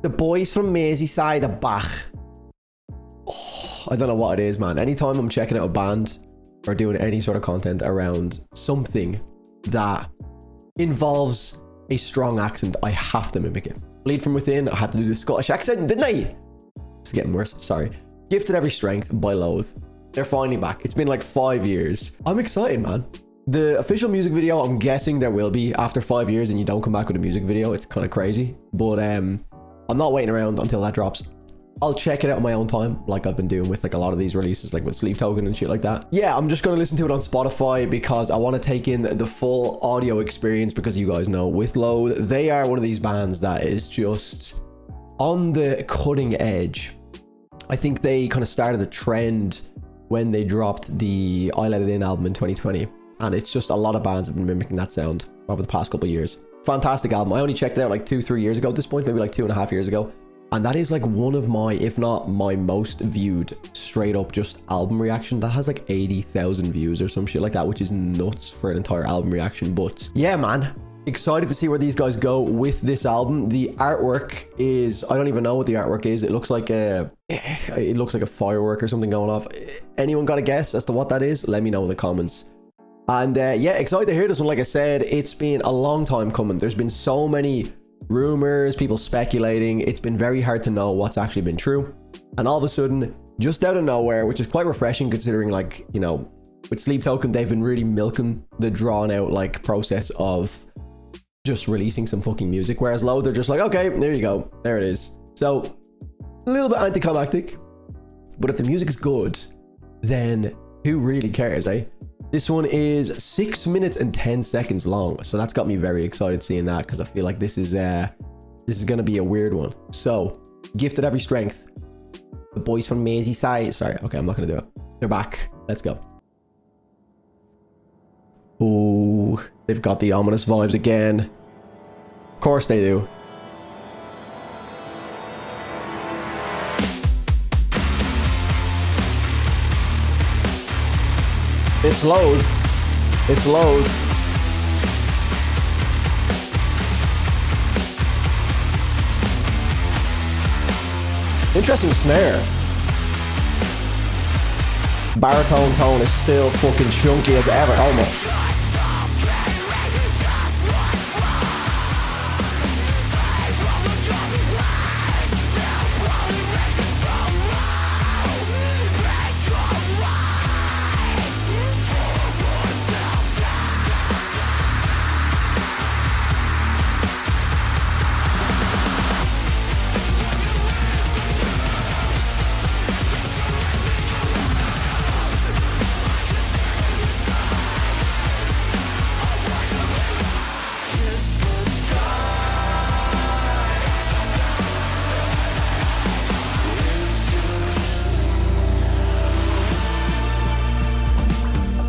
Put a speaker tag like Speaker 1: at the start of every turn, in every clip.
Speaker 1: The boys from Merseyside are back. Oh, I don't know what it is, man. Anytime I'm checking out a band or doing any sort of content around something that involves a strong accent, I have to mimic it. Bleed from Within, I had to do the Scottish accent, didn't I? It's getting worse, sorry. Gifted Every Strength by Loathe. They're finally back. It's been like 5 years. I'm excited, man. The official music video, I'm guessing there will be after 5 years and you don't come back with a music video. It's kind of crazy. But I'm not waiting around until that drops. I'll check it out on my own time, like I've been doing with like a lot of these releases, like with Sleep Token and shit like that. Yeah, I'm just going to listen to it on Spotify because I want to take in the full audio experience, because you guys know with Loathe, they are one of these bands that is just on the cutting edge. I think they kind of started the trend when they dropped the I Let It In album in 2020. And it's just a lot of bands have been mimicking that sound over the past couple of years. Fantastic album. I only checked it out like 2-3 years ago at this point, maybe like 2.5 years ago. And that is like one of my, if not my most viewed straight up just album reaction. That has like 80,000 views or some shit like that, which is nuts for an entire album reaction. But yeah, man, excited to see where these guys go with this album. The artwork is, I don't even know what the artwork is. It looks like a firework or something going off. Anyone got a guess as to what that is? Let me know in the comments. And yeah, excited to hear this one. Like I said, it's been a long time coming. There's been so many rumors, people speculating. It's been very hard to know what's actually been true. And all of a sudden, just out of nowhere, which is quite refreshing considering, like, you know, with Sleep Token, they've been really milking the drawn out like process of just releasing some fucking music. Whereas Loathe, they're just like, okay, there you go. There it is. So a little bit anticlimactic, but if the music is good, then who really cares, eh? This one is 6 minutes and 10 seconds long. So that's got me very excited seeing that, because I feel like this is going to be a weird one. So, Gifted Every Strength. The boys from Merseyside. Sorry, okay, I'm not going to do it. They're back. Let's go. Ooh, they've got the ominous vibes again. Of course they do. It's Loathe. It's Loathe. Interesting snare. Baritone tone is still fucking chunky as ever. Almost.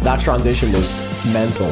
Speaker 1: That transition was mental.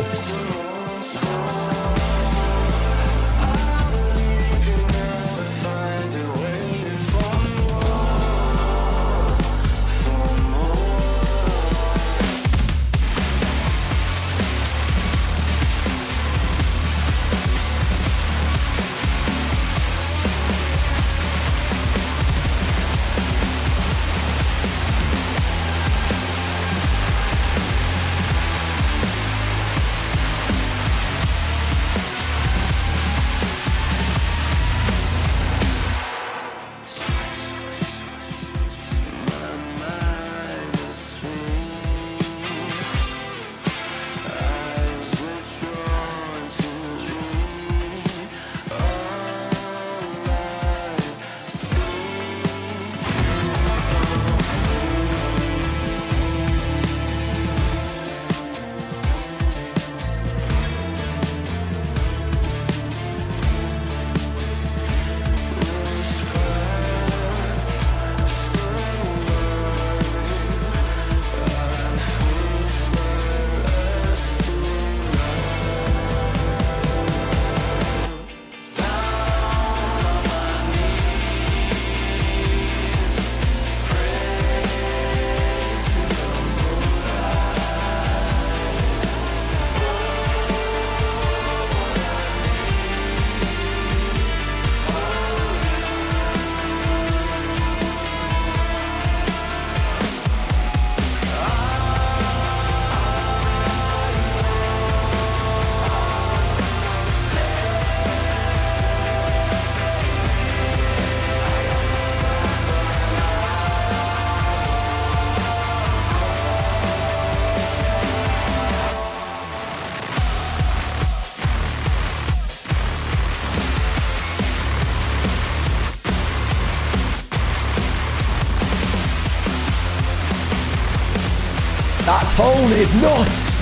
Speaker 1: That tone is nuts.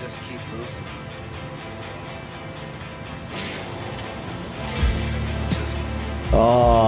Speaker 2: Just keep losing.
Speaker 1: Oh.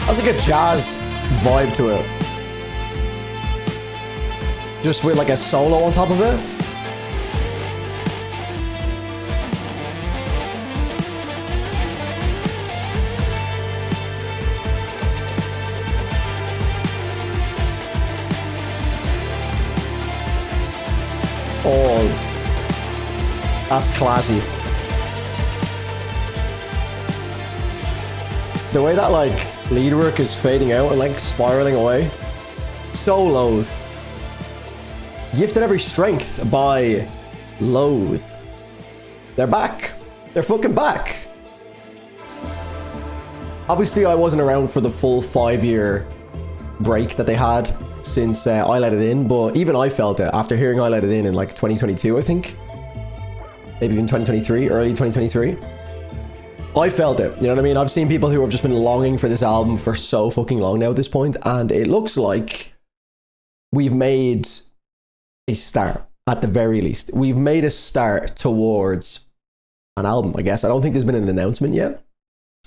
Speaker 1: That's like a jazz vibe to it. Just with like a solo on top of it. Oh, that's classy. The way that like lead work is fading out and like spiraling away. So Loathe. Gifted Every Strength by Loathe. They're back. They're fucking back. Obviously, I wasn't around for the full 5-year break that they had since I Let It In, but even I felt it after hearing I Let It In like 2022, I think. Maybe even 2023, early 2023. I felt it, you know what I mean? I've seen people who have just been longing for this album for so fucking long now at this point, and it looks like we've made a start, at the very least. We've made a start towards an album, I guess. I don't think there's been an announcement yet.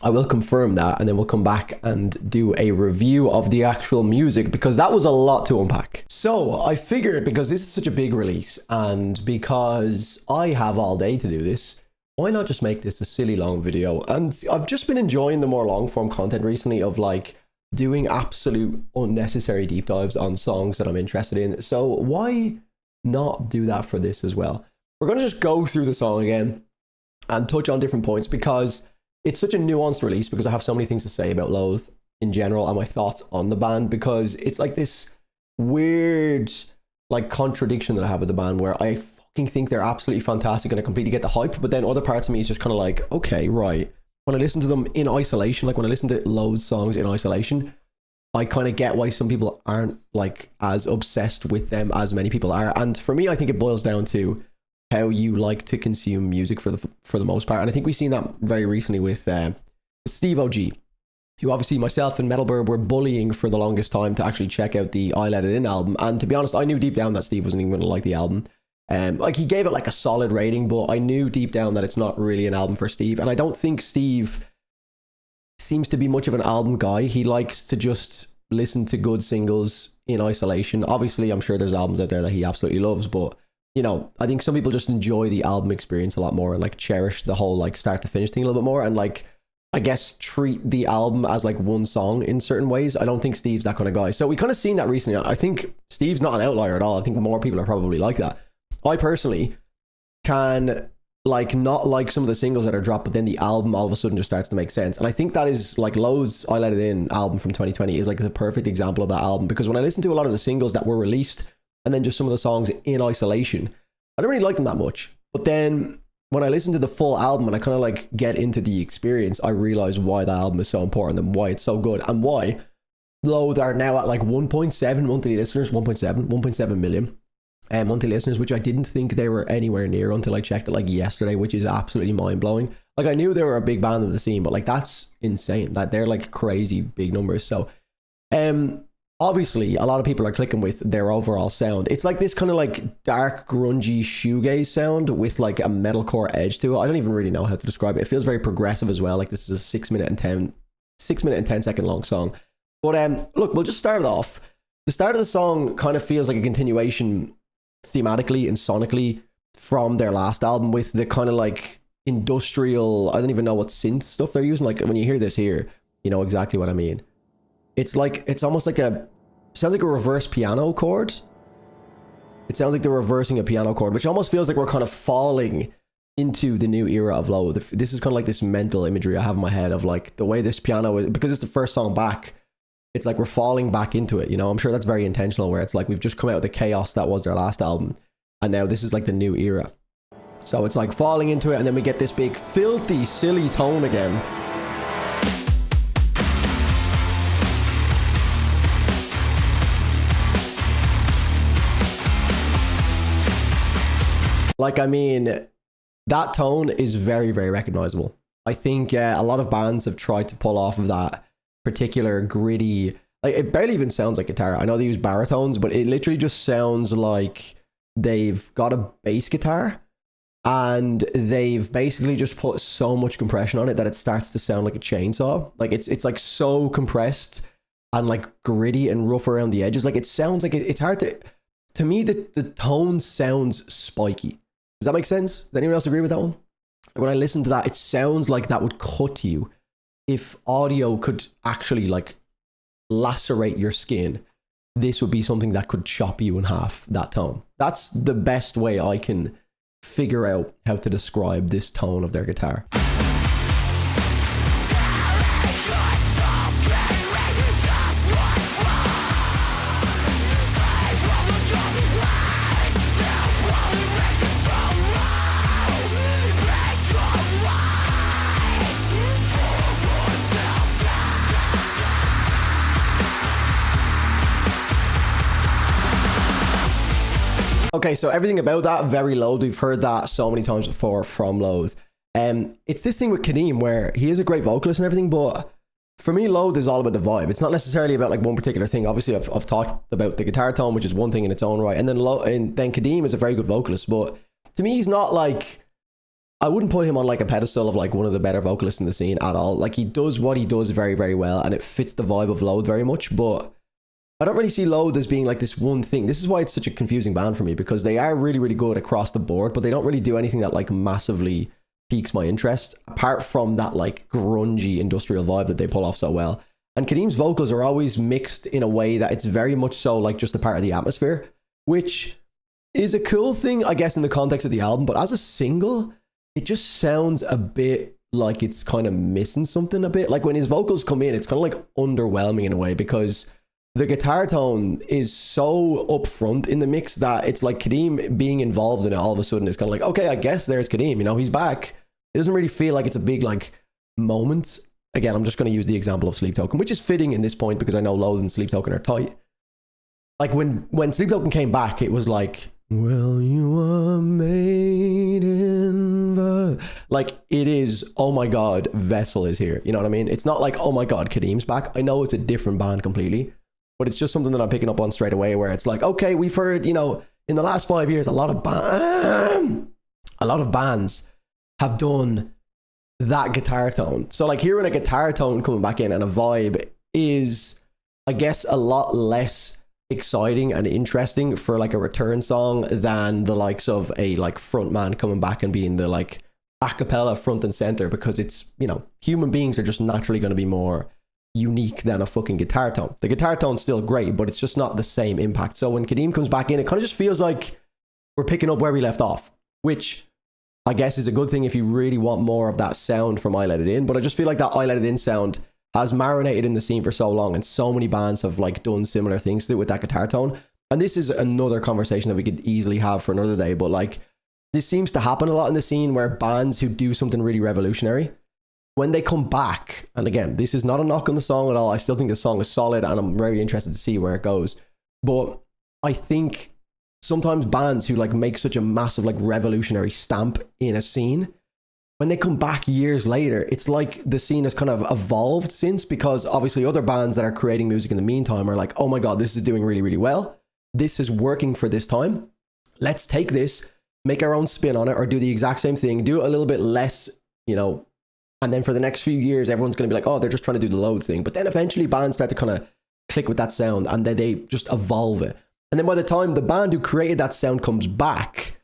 Speaker 1: I will confirm that, and then we'll come back and do a review of the actual music, because that was a lot to unpack. So I figured, because this is such a big release, and because I have all day to do this, why not just make this a silly long video? And I've just been enjoying the more long form content recently of like doing absolute unnecessary deep dives on songs that I'm interested in. So why not do that for this as well? We're going to just go through the song again and touch on different points, because it's such a nuanced release, because I have so many things to say about Loathe in general and my thoughts on the band, because it's like this weird like contradiction that I have with the band, where I think they're absolutely fantastic and I completely get the hype, but then other parts of me is just kind of like, okay, right, when I listen to them in isolation, like when I listen to Loathe songs in isolation, I kind of get why some people aren't like as obsessed with them as many people are. And for me, I think it boils down to how you like to consume music for the most part. And I think we've seen that very recently with Steve OG, who obviously myself and Metalbird were bullying for the longest time to actually check out the I Let It In album. And to be honest, I knew deep down that Steve wasn't even going to like the album. Like he gave it like a solid rating, but I knew deep down that it's not really an album for Steve. And I don't think Steve seems to be much of an album guy. He likes to just listen to good singles in isolation. Obviously, I'm sure there's albums out there that he absolutely loves, but you know, I think some people just enjoy the album experience a lot more and like cherish the whole like start to finish thing a little bit more, and like I guess treat the album as like one song in certain ways. I don't think Steve's that kind of guy. So we kind of seen that recently. I think Steve's not an outlier at all. I think more people are probably like that. I personally can like not like some of the singles that are dropped, but then the album all of a sudden just starts to make sense. And I think that is like Loathe's I Let It In album from 2020 is like the perfect example of that album, because when I listen to a lot of the singles that were released and then just some of the songs in isolation, I don't really like them that much. But then when I listen to the full album and I kind of like get into the experience, I realize why that album is so important and why it's so good, and why Loathe are now at like 1.7 monthly listeners, 1.7 million. monthly listeners, which I didn't think they were anywhere near until I checked it like yesterday, which is absolutely mind-blowing. Like, I knew they were a big band of the scene, but like, that's insane that they're like crazy big numbers. So obviously a lot of people are clicking with their overall sound. It's like this kind of like dark grungy shoegaze sound with like a metalcore edge to it. I don't even really know how to describe it. It feels very progressive as well. Like, this is a 6 minute and 10 second long song. But look, we'll just start it off. The start of the song kind of feels like a continuation thematically and sonically from their last album, with the kind of like industrial, I don't even know what synth stuff they're using. Like, when you hear this here, you know exactly what I mean. It's like, it's almost like sounds like a reverse piano chord. It sounds like they're reversing a piano chord, which almost feels like we're kind of falling into the new era of Loathe. This is kind of like this mental imagery I have in my head of like the way this piano is, because it's the first song back. It's like we're falling back into it, you know. I'm sure that's very intentional, where it's like we've just come out of the chaos that was their last album, and now this is like the new era. So it's like falling into it, and then we get this big filthy silly tone again. Like, I mean, that tone is very, very recognizable. I think a lot of bands have tried to pull off of that particular gritty, like, it barely even sounds like guitar. I know they use baritones, but it literally just sounds like they've got a bass guitar and they've basically just put so much compression on it that it starts to sound like a chainsaw. Like, it's like so compressed and like gritty and rough around the edges. Like, it sounds like it's hard to me, the tone sounds spiky. Does that make sense? Does anyone else agree with that one? When I listen to that, it sounds like that would cut you. If audio could actually like lacerate your skin, this would be something that could chop you in half, that tone. That's the best way I can figure out how to describe this tone of their guitar. Okay, so everything about that, very Loathe. We've heard that so many times before from Loathe. It's this thing with Kadeem where he is a great vocalist and everything, but for me, Loathe is all about the vibe. It's not necessarily about like one particular thing. Obviously, I've talked about the guitar tone, which is one thing in its own right, and then Kadeem is a very good vocalist, but to me, he's not like, I wouldn't put him on like a pedestal of like one of the better vocalists in the scene at all. Like, he does what he does very, very well, and it fits the vibe of Loathe very much, but I don't really see Loathe as being like this one thing. This is why it's such a confusing band for me, because they are really, really good across the board, but they don't really do anything that like massively piques my interest, apart from that like grungy industrial vibe that they pull off so well. And Kadeem's vocals are always mixed in a way that it's very much so like just a part of the atmosphere, which is a cool thing, I guess, in the context of the album. But as a single, it just sounds a bit like it's kind of missing something a bit. Like, when his vocals come in, it's kind of like underwhelming in a way, because the guitar tone is so upfront in the mix that it's like Kadeem being involved in it all of a sudden is kind of like, okay, I guess there's Kadeem, you know, he's back. It doesn't really feel like it's a big like moment. Again, I'm just going to use the example of Sleep Token, which is fitting in this point because I know Loathe and Sleep Token are tight. Like, when Sleep Token came back, it was like, well, you are made in the... Like, it is, oh my God, Vessel is here. You know what I mean? It's not like, oh my God, Kadeem's back. I know it's a different band completely, but it's just something that I'm picking up on straight away, where it's like, okay, we've heard, you know, in the last 5 years, a lot of bands have done that guitar tone. So like, hearing a guitar tone coming back in and a vibe is, I guess, a lot less exciting and interesting for like a return song than the likes of a like frontman coming back and being the like a cappella front and center, because it's, you know, human beings are just naturally going to be more unique than a fucking guitar tone. The guitar tone's still great, but it's just not the same impact. So when Kadeem comes back in, it kind of just feels like we're picking up where we left off, which I guess is a good thing if you really want more of that sound from I Let It In. But I just feel like that I Let It In sound has marinated in the scene for so long, and so many bands have like done similar things to it with that guitar tone. And this is another conversation that we could easily have for another day, but like, this seems to happen a lot in the scene, where bands who do something really revolutionary, when they come back, and again, this is not a knock on the song at all, I still think the song is solid and I'm very interested to see where it goes, but I think sometimes bands who like make such a massive like revolutionary stamp in a scene, when they come back years later, it's like the scene has kind of evolved since, because obviously other bands that are creating music in the meantime are like, oh my God, this is doing really, really well. This is working for this time. Let's take this, make our own spin on it, or do the exact same thing, do it a little bit less, you know, and then for the next few years, everyone's going to be like, oh, they're just trying to do the Loathe thing. But then eventually bands start to kind of click with that sound, and then they just evolve it. And then by the time the band who created that sound comes back,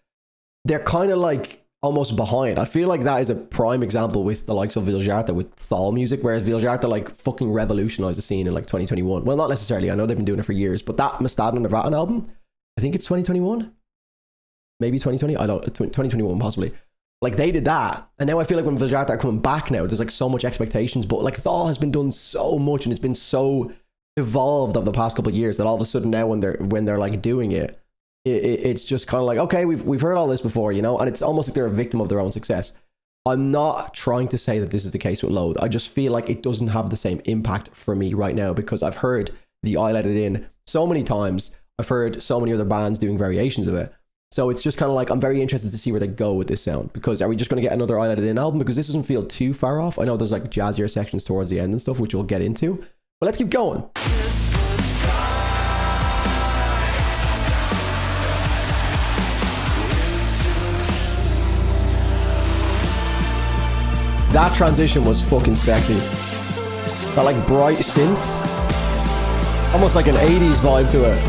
Speaker 1: they're kind of like almost behind. I feel like that is a prime example with the likes of Viljarta with Thal music, whereas Viljarta like fucking revolutionized the scene in like 2021. Well, not necessarily. I know they've been doing it for years, but that Mastad and Nirvana album, I think it's 2021, maybe 2020. I don't, 2021 possibly. Like they did that, and now I feel like when Viljarta are coming back now, there's like so much expectations. But like Thal has been done so much, and it's been so evolved over the past couple of years that all of a sudden now when they're like doing it, it's just kind of like, okay, we've heard all this before, you know, and it's almost like they're a victim of their own success. I'm not trying to say that this is the case with Loathe. I just feel like it doesn't have the same impact for me right now, because I've heard the I Let It In so many times. I've heard so many other bands doing variations of it. So it's just kind of like, I'm very interested to see where they go with this sound, because are we just going to get another I Let It In album? Because this doesn't feel too far off. I know there's like jazzier sections towards the end and stuff, which we'll get into, but let's keep going. That transition was fucking sexy. That like bright synth. Almost like an 80s vibe to it.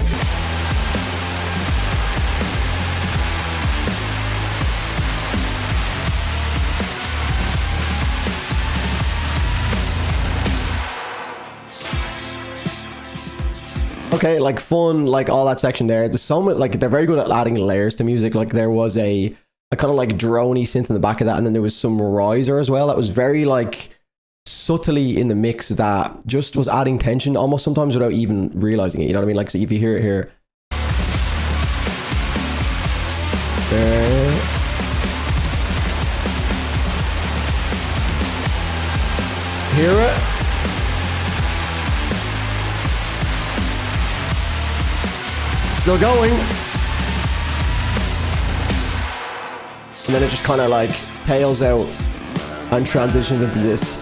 Speaker 1: Okay, like fun, like all that section there. There's so much, like they're very good at adding layers to music. Like there was a kind of like droney synth in the back of that, and then there was some riser as well that was very like subtly in the mix that just was adding tension almost sometimes without even realizing it, you know what I mean? Like, so if you hear it here, hear it, still going. And then it just kind of like tails out and transitions into this.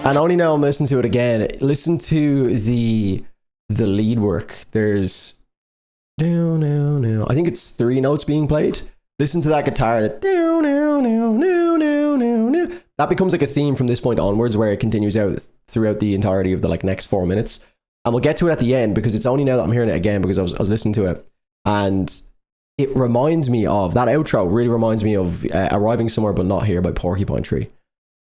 Speaker 1: And only now I'm listening to it again. Listen to the lead work. There's no. I think it's 3 notes being played. Listen to that guitar. That that becomes like a theme from this point onwards, where it continues out throughout the entirety of the like next 4 minutes. And we'll get to it at the end, because it's only now that I'm hearing it again, because I was listening to it, and it reminds me of that outro. Really reminds me of Arriving Somewhere But Not Here by Porcupine Tree.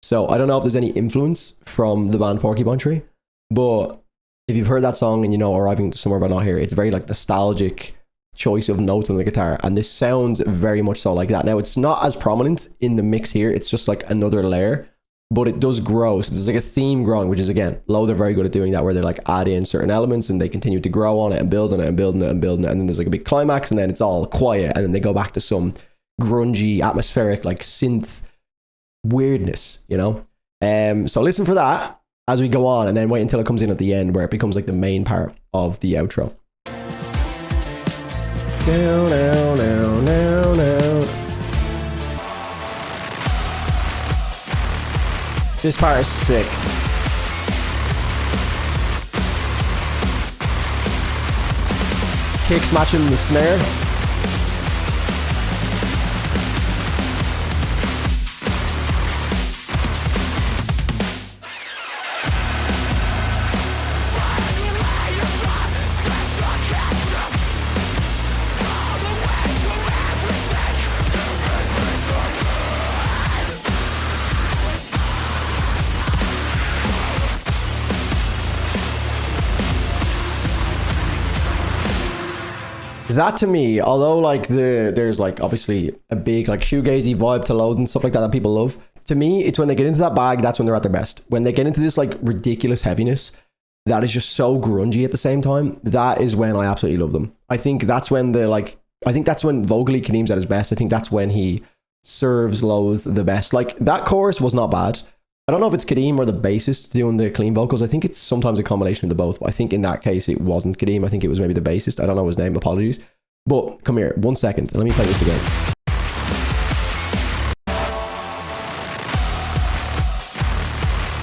Speaker 1: So I don't know if there's any influence from the band Porcupine Tree, but if you've heard that song and you know Arriving Somewhere But Not Here, it's very like nostalgic choice of notes on the guitar, and this sounds very much so like that. Now it's not as prominent in the mix here, it's just like another layer, but it does grow. So there's like a theme growing, which is again, Loathe are very good at doing that, where they like add in certain elements and they continue to grow on it and build on it and building it and building it, and then there's like a big climax, and then it's all quiet, and then they go back to some grungy, atmospheric, like synth weirdness, you know? So listen for that as we go on, and then wait until it comes in at the end, where it becomes like the main part of the outro. Down. This part is sick. Kicks matching the snare. That to me, although like there's like obviously a big like shoegazy vibe to Loathe and stuff like that that people love, to me it's when they get into that bag, that's when they're at their best. When they get into this like ridiculous heaviness, that is just so grungy at the same time. That is when I absolutely love them. I think that's when I think that's when vocally Kadeem's at his best. I think that's when he serves Loathe the best. Like, that chorus was not bad. I don't know if it's Kadeem or the bassist doing the clean vocals. I think it's sometimes a combination of the both. But I think in that case, it wasn't Kadeem. I think it was maybe the bassist. I don't know his name. Apologies. But come here, 1 second. Let me play this again.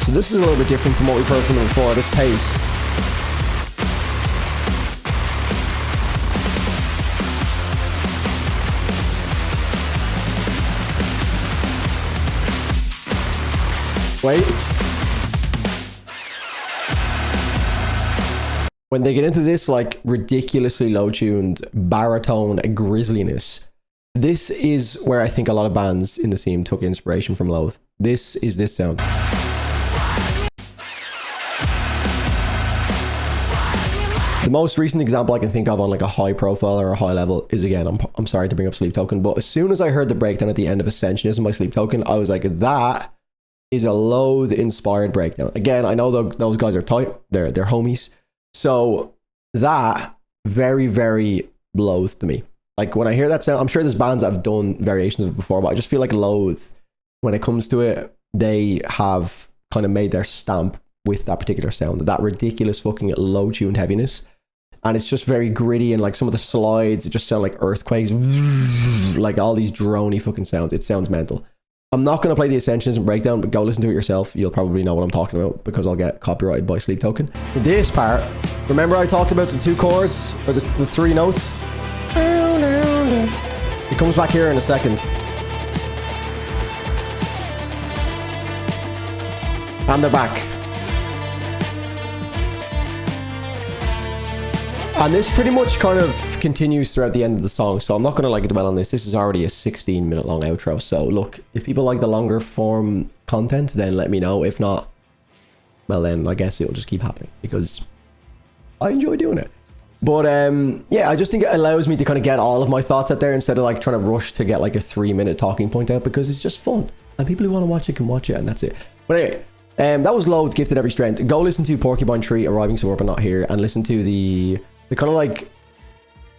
Speaker 1: So this is a little bit different from what we've heard from them before. This pace. Wait. When they get into this like ridiculously low-tuned baritone grisliness, this is where I think a lot of bands in the scene took inspiration from Loathe. This is this sound. The most recent example I can think of on like a high profile or a high level is, again, I'm sorry to bring up Sleep Token, but as soon as I heard the breakdown at the end of Ascensionism by Sleep Token, I was like, that is a Loathe inspired breakdown. Again, I know those guys are tight. They're homies. So that very, very Loathe to me. Like, when I hear that sound, I'm sure there's bands that have done variations of it before, but I just feel like Loathe, when it comes to it, they have kind of made their stamp with that particular sound, that ridiculous fucking low tuned heaviness. And it's just very gritty, and like some of the slides, it just sound like earthquakes, like all these drony fucking sounds. It sounds mental. I'm not going to play the Ascensionism breakdown, but go listen to it yourself. You'll probably know what I'm talking about because I'll get copyrighted by Sleep Token. In this part, remember I talked about the 2 chords, or the 3 notes? It comes back here in a second. And they're back. And this pretty much kind of continues throughout the end of the song, so I'm not going to like dwell on this. This is already a 16-minute long outro, so look, if people like the longer form content, then let me know. If not, well then I guess it'll just keep happening because I enjoy doing it. But yeah, I just think it allows me to kind of get all of my thoughts out there instead of like trying to rush to get like a 3-minute talking point out, because it's just fun and people who want to watch it can watch it, and that's it. But anyway, that was Loathe, Gifted Every Strength. Go listen to Porcupine Tree, Arriving Somewhere But Not Here, and listen to the kind of like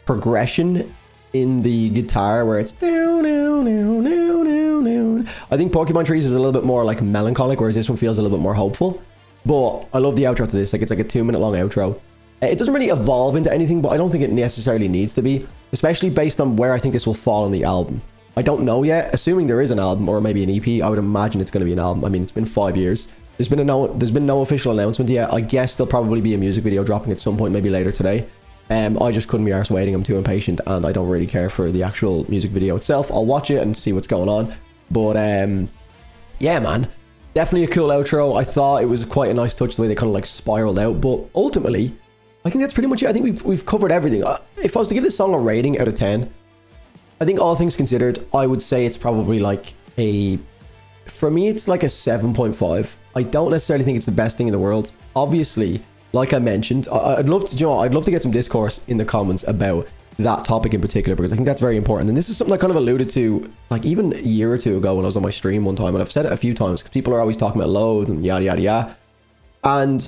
Speaker 1: progression in the guitar where it's down, down, down, down, down, down. I think Porcupine Trees is a little bit more like melancholic, whereas this one feels a little bit more hopeful. But I love the outro to this. Like, it's like a 2-minute long outro. It doesn't really evolve into anything, but I don't think it necessarily needs to be, especially based on where I think this will fall on the album. I don't know yet. Assuming there is an album or maybe an EP, I would imagine it's going to be an album. I mean, it's been 5 years. There's been no official announcement yet. I guess there'll probably be a music video dropping at some point, maybe later today. I just couldn't be arsed waiting. I'm too impatient, and I don't really care for the actual music video itself. I'll watch it and see what's going on. But yeah, man, definitely a cool outro. I thought it was quite a nice touch the way they kind of like spiraled out. But ultimately, I think that's pretty much it. I think we've covered everything. If I was to give this song a rating out of 10, I think all things considered, I would say it's probably like for me, it's like a 7.5. I don't necessarily think it's the best thing in the world. Obviously, like I mentioned, I'd love to, I'd love to get some discourse in the comments about that topic in particular, because I think that's very important. And this is something I kind of alluded to, like even a year or two ago when I was on my stream one time, and I've said it a few times because people are always talking about Loathe and yada yada yada. And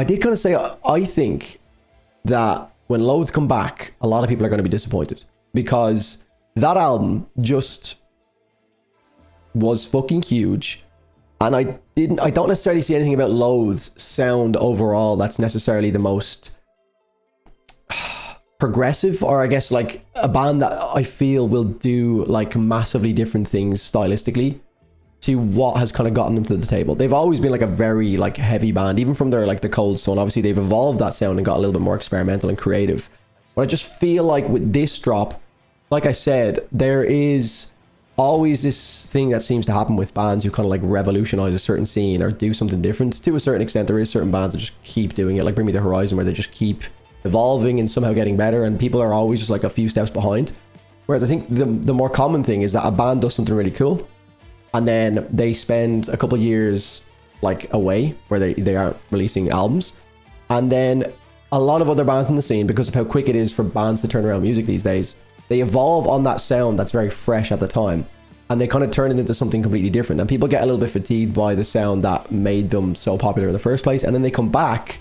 Speaker 1: I did kind of say, I think that when Loathe come back, a lot of people are going to be disappointed, because that album just was fucking huge. And I don't necessarily see anything about Loathe's sound overall that's necessarily the most progressive, or I guess like a band that I feel will do like massively different things stylistically to what has kind of gotten them to the table. They've always been like a very like heavy band, even from their like the Cold Sun. Obviously they've evolved that sound and got a little bit more experimental and creative. But I just feel like with this drop, like I said, there is always this thing that seems to happen with bands who kind of like revolutionize a certain scene or do something different. To a certain extent, there is certain bands that just keep doing it, like Bring Me the Horizon, where they just keep evolving and somehow getting better, and people are always just like a few steps behind. Whereas I think the more common thing is that a band does something really cool, and then they spend a couple of years like away where they aren't releasing albums, and then a lot of other bands in the scene, because of how quick it is for bands to turn around music these days, they evolve on that sound that's very fresh at the time, and they kind of turn it into something completely different, and people get a little bit fatigued by the sound that made them so popular in the first place, and then they come back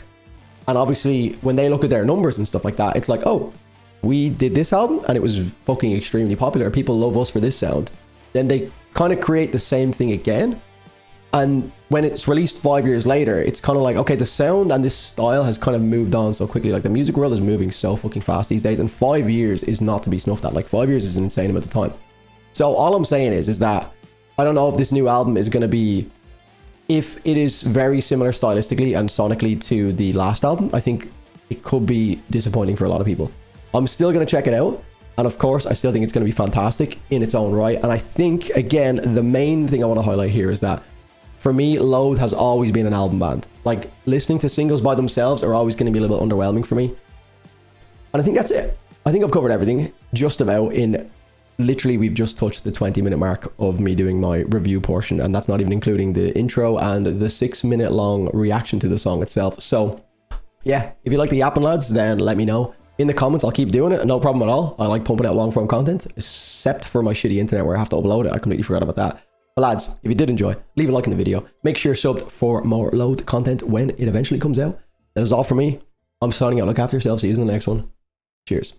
Speaker 1: And obviously, when they look at their numbers and stuff like that, it's like, oh, we did this album and it was fucking extremely popular. People love us for this sound. Then they kind of create the same thing again. And when it's released 5 years later, it's kind of like, okay, the sound and this style has kind of moved on so quickly. Like the music world is moving so fucking fast these days. And 5 years is not to be snuffed at. Like 5 years is an insane amount of time. So all I'm saying is that I don't know if this new album is going to be, if it is very similar stylistically and sonically to the last album, I think it could be disappointing for a lot of people. I'm still going to check it out. And of course, I still think it's going to be fantastic in its own right. And I think, again, the main thing I want to highlight here is that for me, Loathe has always been an album band. Like, listening to singles by themselves are always going to be a little bit underwhelming for me. And I think that's it. I think I've covered everything just about in... Literally, we've just touched the 20-minute mark of me doing my review portion. And that's not even including the intro and the 6-minute long reaction to the song itself. So, yeah, if you like the yapping, lads, then let me know. In the comments, I'll keep doing it. No problem at all. I like pumping out long-form content, except for my shitty internet where I have to upload it. I completely forgot about that. But lads, if you did enjoy, leave a like in the video. Make sure you're subbed for more Loathe content when it eventually comes out. That is all for me. I'm signing out. Look after yourselves. See you in the next one. Cheers.